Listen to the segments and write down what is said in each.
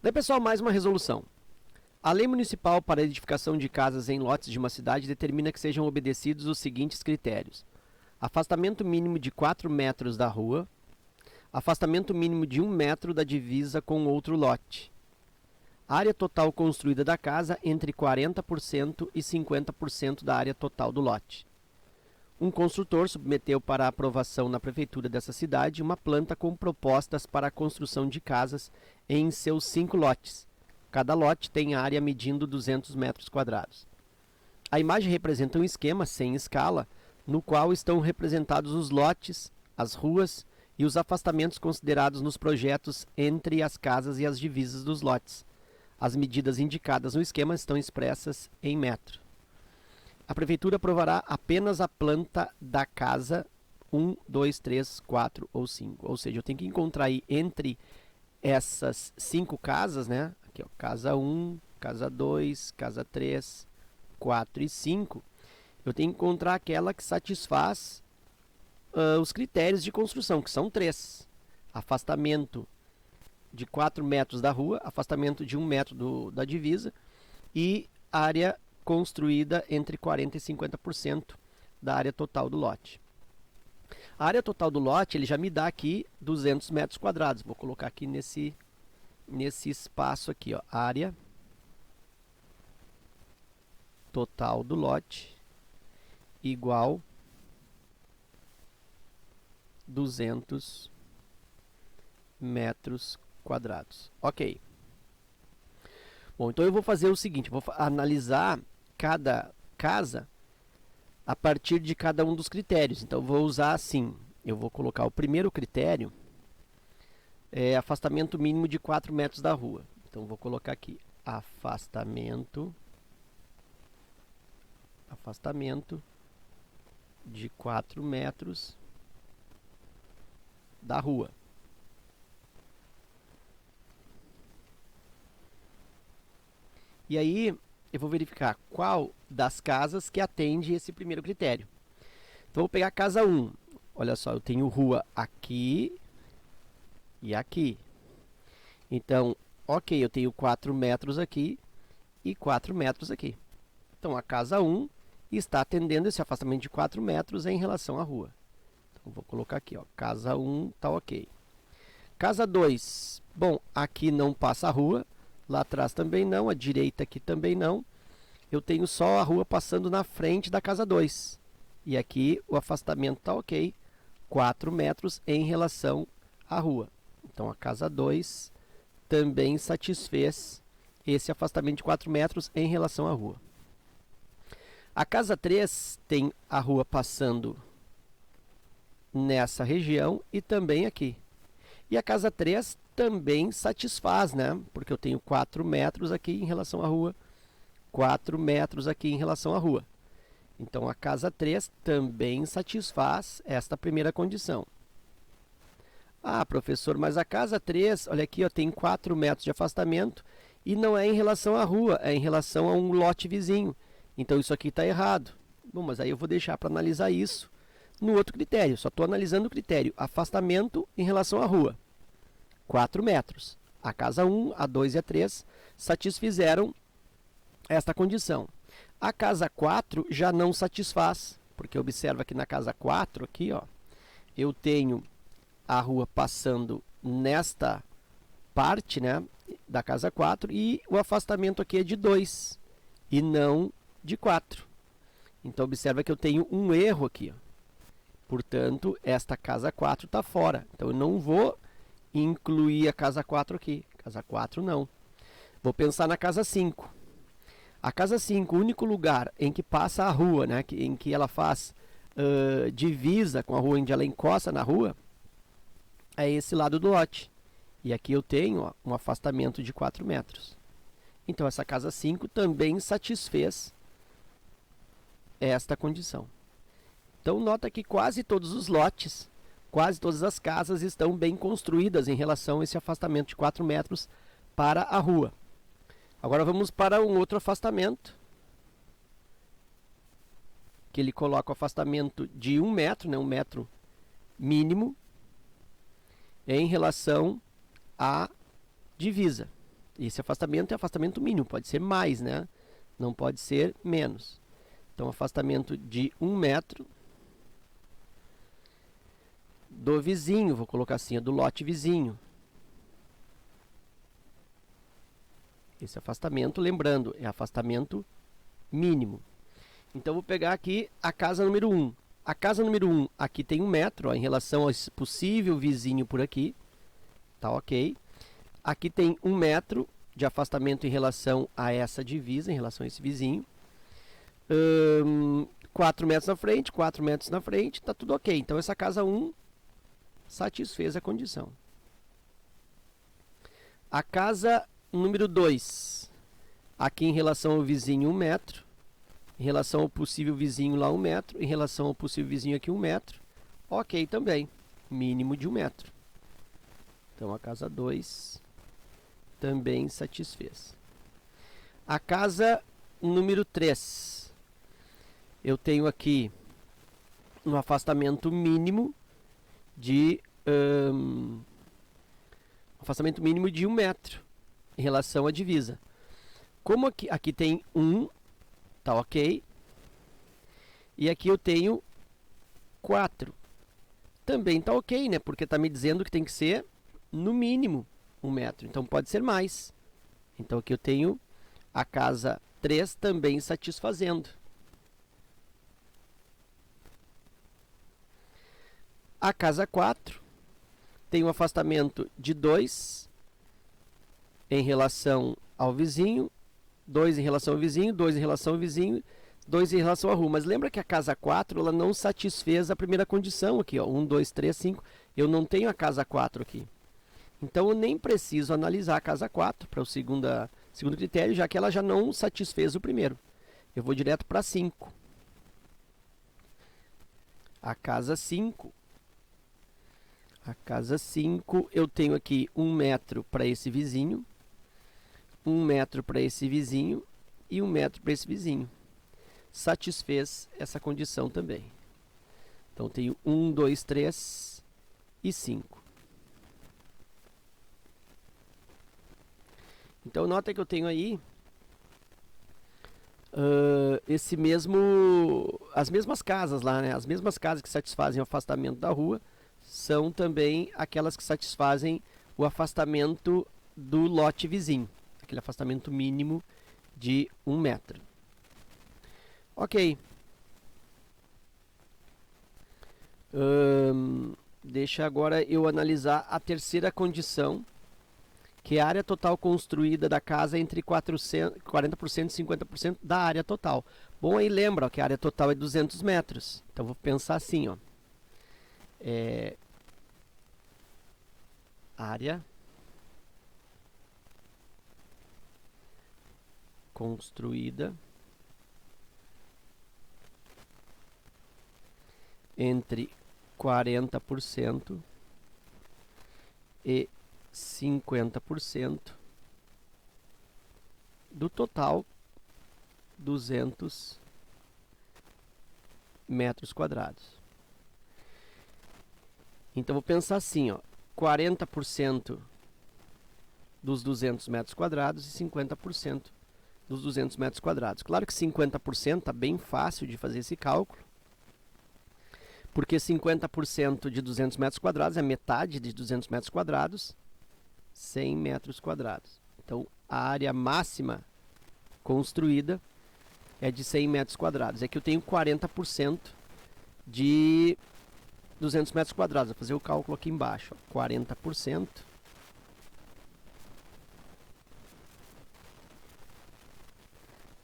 Daí, pessoal, mais uma resolução. A lei municipal para a edificação de casas em lotes de uma cidade determina que sejam obedecidos os seguintes critérios: afastamento mínimo de 4 metros da rua, afastamento mínimo de 1 metro da divisa com outro lote, área total construída da casa entre 40% e 50% da área total do lote. Um construtor submeteu para aprovação na prefeitura dessa cidade uma planta com propostas para a construção de casas em seus 5 lotes. Cada lote tem área medindo 200 metros quadrados. A imagem representa um esquema sem escala, no qual estão representados os lotes, as ruas e os afastamentos considerados nos projetos entre as casas e as divisas dos lotes. As medidas indicadas no esquema estão expressas em metro. A prefeitura aprovará apenas a planta da casa 1, 2, 3, 4 ou 5. Ou seja, eu tenho que encontrar aí entre essas 5 casas, né? Aqui, ó, casa 1, casa 2, casa 3, 4 e 5. Eu tenho que encontrar aquela que satisfaz os critérios de construção, que são 3. Afastamento de 4 metros da rua, afastamento de 1 metro da divisa e área construída entre 40% e 50% da área total do lote. A área total do lote, ele já me dá aqui 200 metros quadrados. Vou colocar aqui nesse espaço aqui, ó, área total do lote igual 200 metros quadrados. Ok. Bom, então eu vou fazer o seguinte, vou analisar cada casa a partir de cada um dos critérios. Então eu vou usar assim, eu vou colocar o primeiro critério, afastamento mínimo de 4 metros da rua. Então vou colocar aqui, afastamento de 4 metros da rua. E aí eu vou verificar qual das casas que atende esse primeiro critério. Então vou pegar a casa 1. Olha só, eu tenho rua aqui e aqui. Então, ok, eu tenho 4 metros aqui e 4 metros aqui. Então a casa 1 está atendendo esse afastamento de 4 metros em relação à rua. Então vou colocar aqui, ó, casa 1 está ok. Casa 2, bom, aqui não passa a rua, lá atrás também não, a direita aqui também não. Eu tenho só a rua passando na frente da casa 2. E aqui o afastamento está ok, 4 metros em relação à rua. Então a casa 2 também satisfez esse afastamento de 4 metros em relação à rua. A casa 3 tem a rua passando nessa região e também aqui. E a casa 3 também satisfaz, né? Porque eu tenho 4 metros aqui em relação à rua, 4 metros aqui em relação à rua. Então a casa 3 também satisfaz esta primeira condição. Ah, professor, mas a casa 3, olha aqui, ó, tem 4 metros de afastamento e não é em relação à rua, é em relação a um lote vizinho. Então isso aqui está errado. Bom, mas aí eu vou deixar para analisar isso no outro critério. Só estou analisando o critério afastamento em relação à rua. 4 metros. A casa 1, a 2 e a 3 satisfizeram esta condição. A casa 4 já não satisfaz, porque observa que na casa 4, aqui, ó, eu tenho a rua passando nesta parte, né, da casa 4 e o afastamento aqui é de 2 e não de 4. Então observa que eu tenho um erro aqui, ó. Portanto, esta casa 4 está fora. Então eu não vou incluir a casa 4 aqui. Casa 4 não. Vou pensar na casa 5. A casa 5, o único lugar em que passa a rua, né, em que ela faz divisa com a rua, onde ela encosta na rua, é esse lado do lote. E aqui eu tenho, ó, um afastamento de 4 metros. Então essa casa 5 também satisfez esta condição. Então nota que quase todos os lotes, quase todas as casas estão bem construídas em relação a esse afastamento de 4 metros para a rua. Agora vamos para um outro afastamento, que ele coloca o afastamento de 1 metro, né, 1 metro mínimo, em relação à divisa. Esse afastamento é afastamento mínimo, pode ser mais, né? Não pode ser menos. Então, afastamento de 1 metro do vizinho, vou colocar assim, do lote vizinho. Esse afastamento, lembrando, é afastamento mínimo. Então, vou pegar aqui a casa número 1. A casa número 1 aqui tem 1 metro, ó, em relação ao possível vizinho por aqui. Tá ok. Aqui tem 1 metro de afastamento em relação a essa divisa, em relação a esse vizinho. 4 metros na frente, 4 metros na frente, tá tudo ok. Então, essa casa 1 satisfez a condição. A casa número 2, aqui em relação ao vizinho 1 metro, em relação ao possível vizinho lá 1 metro, em relação ao possível vizinho aqui 1 metro, ok também, mínimo de 1 metro. Então, a casa 2 também satisfez. A casa número 3, eu tenho aqui um afastamento mínimo de 1 metro em relação à divisa. Como aqui tem 1, tá ok. E aqui eu tenho 4. Também tá ok, né? Porque tá me dizendo que tem que ser no mínimo 1 metro. Então pode ser mais. Então aqui eu tenho a casa 3 também satisfazendo. A casa 4 tem um afastamento de 2 em relação ao vizinho, 2 em relação ao vizinho, 2 em relação ao vizinho, 2 em relação à rua. Mas lembra que a casa 4 ela não satisfez a primeira condição aqui, ó, 1, 2, 3, 5. Eu não tenho a casa 4 aqui. Então eu nem preciso analisar a casa 4 para o segundo critério, já que ela já não satisfez o primeiro. Eu vou direto para 5. A casa 5. A casa 5, eu tenho aqui 1 metro para esse vizinho, 1 metro para esse vizinho e 1 metro para esse vizinho. Satisfez essa condição também. Então, tenho 1, 2, 3 e 5. Então, nota que eu tenho aí as mesmas casas lá, né? As mesmas casas que satisfazem o afastamento da rua são também aquelas que satisfazem o afastamento do lote vizinho. Aquele afastamento mínimo de 1 metro. Ok. Deixa agora eu analisar a terceira condição, que é a área total construída da casa entre 40% e 50% da área total. Bom, aí lembra, ó, que a área total é 200 metros. Então, vou pensar assim, ó. Área construída entre 40% e 50% do total 200 metros quadrados. Então, vou pensar assim, ó, 40% dos 200 metros quadrados e 50% dos 200 metros quadrados. Claro que 50% está bem fácil de fazer esse cálculo, porque 50% de 200 metros quadrados é metade de 200 metros quadrados, 100 metros quadrados. Então, a área máxima construída é de 100 metros quadrados. É que eu tenho 40% de 200 metros quadrados. Vou fazer o cálculo aqui embaixo. 40%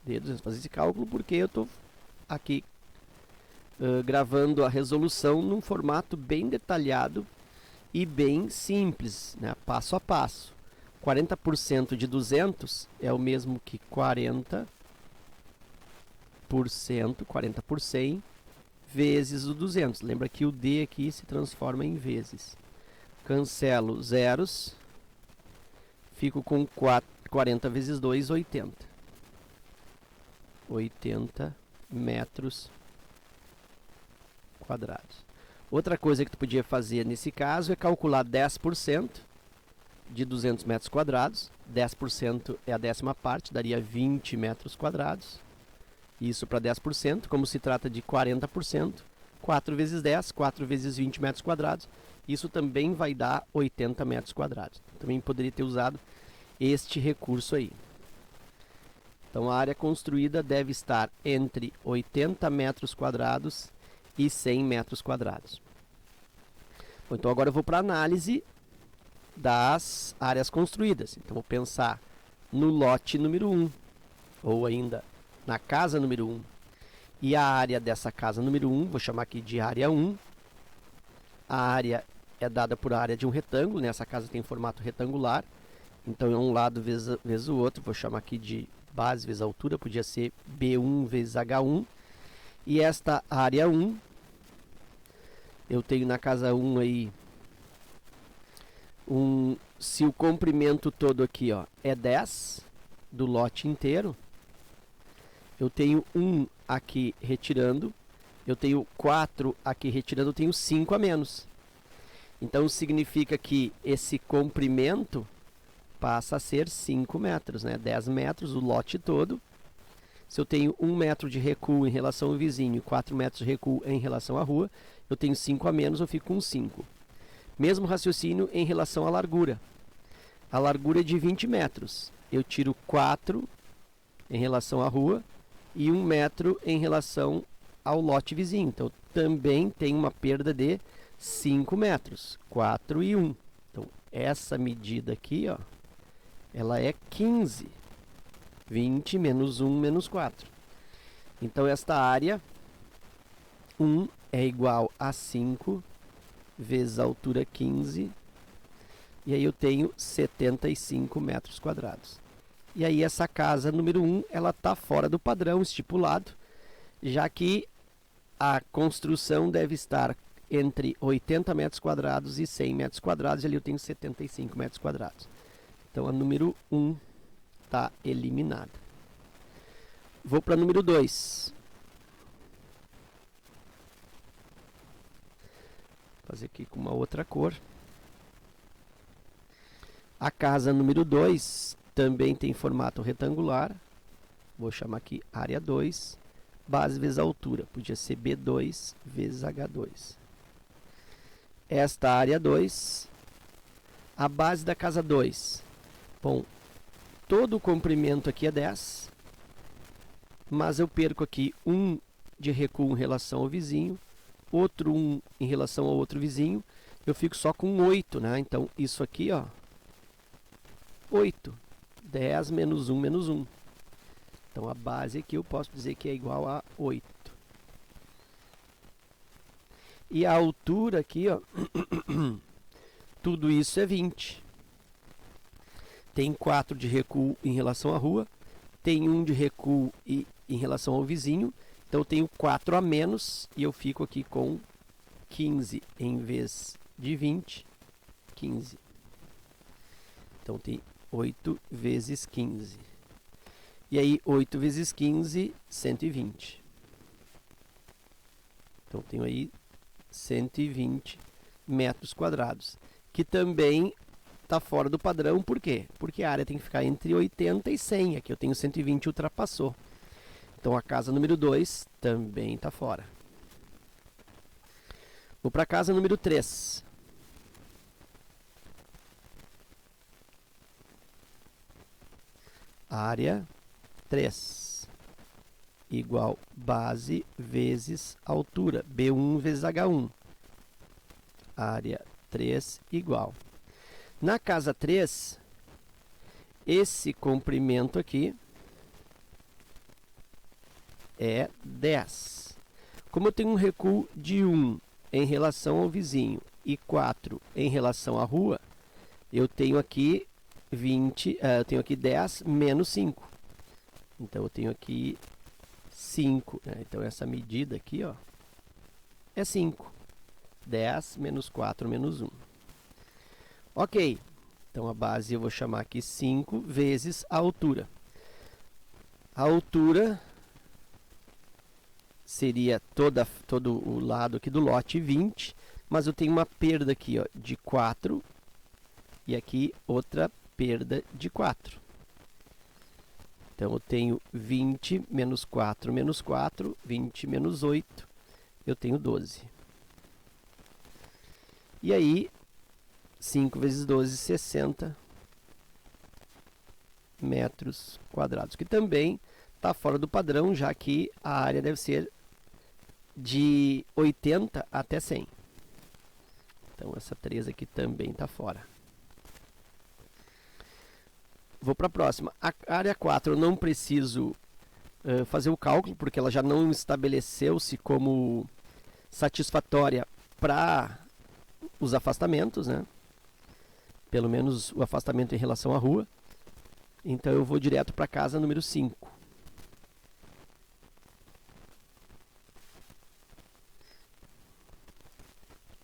de 200. Fazer esse cálculo porque eu estou aqui gravando a resolução num formato bem detalhado e bem simples, né? Passo a passo. 40% de 200 é o mesmo que 40%, 40 por 100, vezes o 200. Lembra que o D aqui se transforma em vezes. Cancelo zeros, fico com 40 vezes 2, 80. 80 metros quadrados. Outra coisa que tu podia fazer nesse caso é calcular 10% de 200 metros quadrados, 10% é a 10ª parte, daria 20 metros quadrados. Isso para 10%, como se trata de 40%, 4 vezes 10, 4 vezes 20 metros quadrados, isso também vai dar 80 metros quadrados. Também poderia ter usado este recurso aí. Então a área construída deve estar entre 80 metros quadrados e 100 metros quadrados. Bom, então agora eu vou para a análise das áreas construídas. Então vou pensar no lote número 1, ou ainda na casa número 1. E a área dessa casa número 1, vou chamar aqui de área 1. A área é dada por área de um retângulo, né? Essa casa tem formato retangular. Então é um lado vezes o outro, vou chamar aqui de base vezes altura, podia ser B1 vezes H1. E esta área 1, eu tenho na casa 1 aí, se o comprimento todo aqui ó, é 10 do lote inteiro, eu tenho 1 aqui retirando, eu tenho 4 aqui retirando, eu tenho 5 a menos. Então significa que esse comprimento passa a ser 5 metros, né? 10 metros o lote todo. Se eu tenho 1 metro de recuo em relação ao vizinho e 4 metros de recuo em relação à rua, eu tenho 5 a menos, eu fico com 5. Mesmo raciocínio em relação à largura. A largura é de 20 metros. Eu tiro 4 em relação à rua e 1 metro em relação ao lote vizinho. Então, também tem uma perda de 5 metros. 4 e 1. Então, essa medida aqui, ó, ela é 15. 20 menos 1 menos 4. Então, esta área 1 é igual a 5 vezes a altura 15. E aí eu tenho 75 metros quadrados. E aí essa casa número 1, ela está fora do padrão estipulado, já que a construção deve estar entre 80 metros quadrados e 100 metros quadrados, e ali eu tenho 75 metros quadrados. Então a número 1 está eliminada. Vou para a número 2. Vou fazer aqui com uma outra cor. A casa número 2 também tem formato retangular. Vou chamar aqui área 2. Base vezes altura. Podia ser B2 vezes H2. Esta área 2. A base da casa 2. Bom, todo o comprimento aqui é 10. Mas eu perco aqui 1 de recuo em relação ao vizinho. Outro 1 em relação ao outro vizinho. Eu fico só com 8, né? Então, isso aqui, ó. 8. 10 menos 1 menos 1. Então, a base aqui eu posso dizer que é igual a 8. E a altura aqui, ó, tudo isso é 20. Tem 4 de recuo em relação à rua, tem 1 de recuo em relação ao vizinho, então eu tenho 4 a menos e eu fico aqui com 15 em vez de 20, 15. Então tem 8 vezes 15. E aí 8 vezes 15, 120. Então tenho aí 120 metros quadrados, que também está fora do padrão. Por quê? Porque a área tem que ficar entre 80 e 100. Aqui eu tenho 120, ultrapassou. Então a casa número 2 também está fora. Vou para a casa número 3. Área 3 igual base vezes altura, B1 vezes H1. Área 3 igual. Na casa 3, esse comprimento aqui é 10. Como eu tenho um recuo de 1 em relação ao vizinho e 4 em relação à rua, eu tenho aqui 20, eu tenho aqui 10 menos 5. Então eu tenho aqui 5, né? Então essa medida aqui, ó, é 5. 10 menos 4 menos 1. Ok. Então a base eu vou chamar aqui 5 vezes a altura. A altura seria todo o lado aqui do lote 20, mas eu tenho uma perda aqui, ó, de 4 E aqui outra perda de 4. Então eu tenho 20 menos 4 menos 4, 20 menos 8, eu tenho 12. E aí, 5 vezes 12, 60 metros quadrados, que também está fora do padrão, já que a área deve ser de 80 até 100. Então essa 3 aqui também está fora. Vou para a próxima. A área 4 eu não preciso fazer o cálculo, porque ela já não estabeleceu-se como satisfatória para os afastamentos, né? Pelo menos o afastamento em relação à rua. Então eu vou direto para a casa número 5.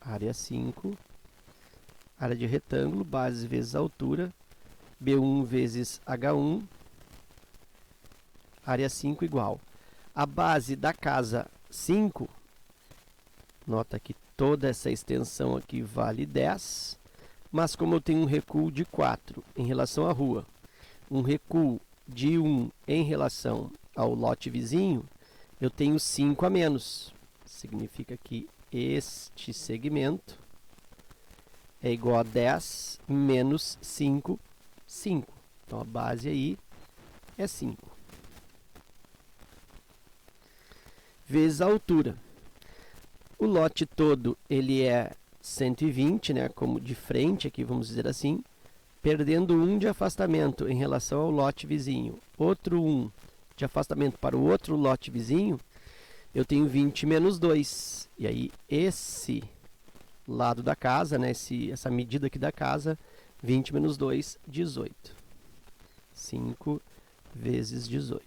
Área 5, área de retângulo, base vezes altura, B1 vezes H1, área 5 igual. A base da casa 5, nota que toda essa extensão aqui vale 10, mas como eu tenho um recuo de 4 em relação à rua, um recuo de 1 em relação ao lote vizinho, eu tenho 5 a menos. Significa que este segmento é igual a 10 menos 5, 5. Então a base aí é 5. Vezes a altura. O lote todo ele é 120, né, como de frente aqui, vamos dizer assim, perdendo 1 de afastamento em relação ao lote vizinho, outro 1 de afastamento para o outro lote vizinho, eu tenho 20 menos 2. E aí, esse lado da casa, né, essa medida aqui da casa, 20 menos 2, 18. 5 vezes 18.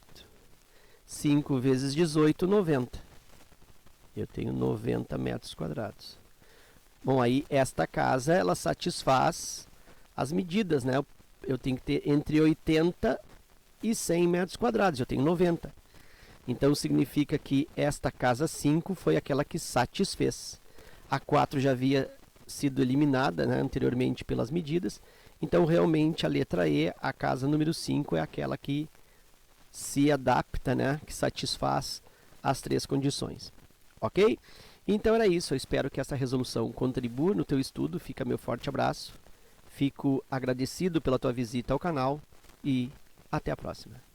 5 vezes 18, 90. Eu tenho 90 metros quadrados. Bom, aí esta casa, ela satisfaz as medidas, né? Eu tenho que ter entre 80 e 100 metros quadrados. Eu tenho 90. Então, significa que esta casa 5 foi aquela que satisfez. A 4 já havia sido eliminada, né, anteriormente pelas medidas. Então, realmente, a letra E, a casa número 5, é aquela que se adapta, né, que satisfaz as 3 condições. Ok? Então, era isso. Eu espero que essa resolução contribua no teu estudo. Fica meu forte abraço. Fico agradecido pela tua visita ao canal e até a próxima.